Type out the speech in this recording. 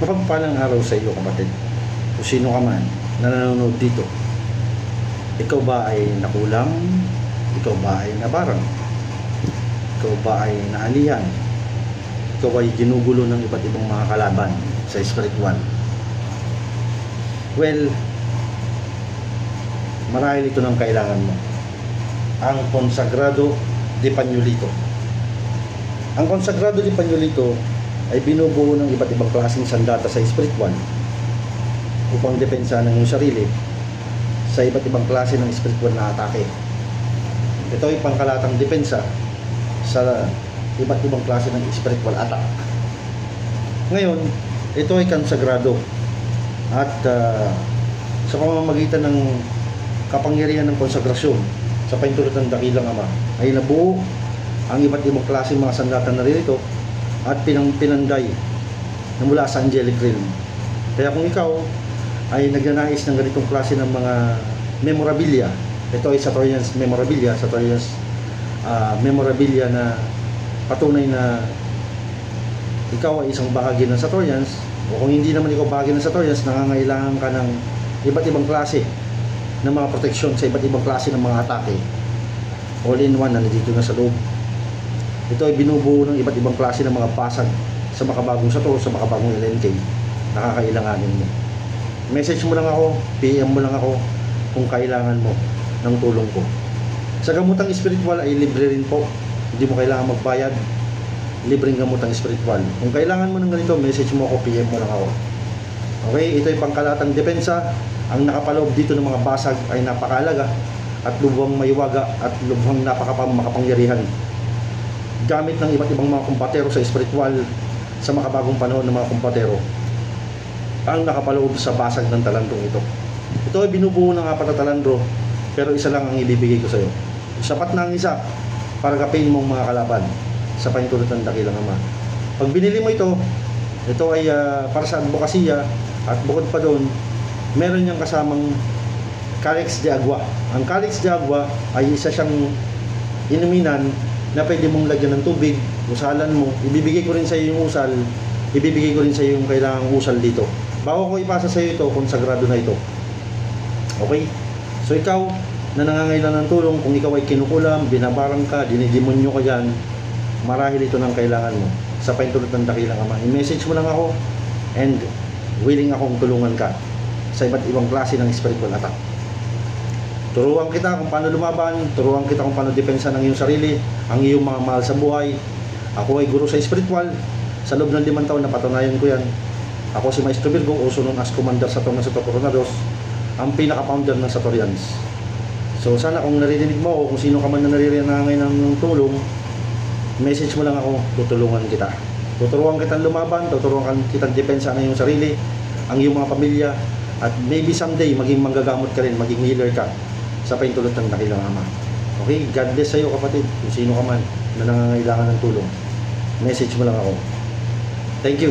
Mapagpalang araw sa iyo, kapatid. Kung sino ka man na nanonood dito. Ikaw ba ay nakulang? Ikaw ba ay nabarang? Ikaw ba ay naalihan? Ikaw ay ginugulo ng iba't ibang mga kalaban sa spiritual? Well, marahil ito ng kailangan mo. Ang Consagrado de Pañolito. Ang Consagrado de Pañolito ay binubuo ng iba't ibang klaseng sandata sa spiritual upang depensa ng iyong sarili sa iba't ibang klase ng spiritual na atake. Ito ay pangkalatang depensa sa iba't ibang klase ng spiritual attack. Ngayon, ito ay konsagrado at sa pamamagitan ng kapangyarihan ng konsagrasyon sa pahintulot ng dakilang Ama ay nabuo ang iba't ibang klase mga sandata na rin ito at pinanday na mula sa angelic realm. Kaya kung ikaw ay nagnanais ng ganitong klase ng mga memorabilia, ito ay Satorians memorabilia, Satorians memorabilia na patunay na ikaw ay isang bahagi ng Satorians, o kung hindi naman ikaw bahagi ng Satorians, nangangailangan ka ng iba't ibang klase ng mga proteksyon sa iba't ibang klase ng mga atake, all in one na nandito na sa loob. Ito ay binubuo ng iba't ibang klase ng mga basag sa makabagong Sator, sa makabagong LNK. Nakakailanganin mo. Message mo lang ako, PM mo lang ako kung kailangan mo ng tulong ko. Sa gamutang spiritual ay libre rin po. Hindi mo kailangan magbayad. Libreng gamutang spiritual. Kung kailangan mo ng ganito, message mo ako, PM mo lang ako. Okay, ito ay pangkalatang depensa. Ang nakapaloob dito ng mga basag ay napakalaga at lubhang maywaga at lubhang makapangyarihan. Gamit ng iba't ibang mga kumpatero sa spiritual sa makabagong panahon ng mga kumpatero ang nakapaloob sa basag ng talandrong ito. Ito ay binubuo ng 4 na talandro, pero isa lang ang ibibigay ko sa iyo. Sapat na ang isa para kapain mong mga kalaban sa pahintulot ng dakilang Ama. Pag binili mo ito ay para sa advokasya, at bukod pa doon, meron niyang kasamang Calyx de Agua. Ang Calyx de Agua ay isa siyang inuminan na pwede mong lagyan ng tubig, usalan mo. Ibibigay ko rin sa iyo yung usal, ibibigay ko rin sa iyo yung kailangang usal dito. Bago ko ipasa sa iyo ito, konsagrado na ito. Okay? So ikaw na nangangailangan ng tulong, kung ikaw ay kinukulam, binabarang ka, dinidemonyo ka dyan, marahil ito ng kailangan mo sa pahintulot ng dakilang Ama. I-message mo lang ako and willing akong tulungan ka sa iba't ibang klase ng spiritual attack. Turuan kita kung paano lumaban, turuan kita kung paano depensa ng iyong sarili, ang iyong mga mahal sa buhay. Ako ay guro sa spiritual. Sa loob ng 5 taon, napatunayan ko yan. Ako si Maestro Virgo, also known as Commander Sator ng Sator Coronados, ang pinaka-founder ng Satorians. So sana kung naririnig mo o kung sino ka man na naririnig ng tulong, message mo lang ako, tutulungan kita. Tuturuan kitang lumaban, tuturuan kitang depensa ng iyong sarili, ang iyong mga pamilya, at maybe someday maging manggagamot ka rin, maging healer ka sa pahintulot ng dakilang Ama. Okay, God bless sa iyo, kapatid, kung sino ka man na nangangailangan ng tulong. Message mo lang ako. Thank you.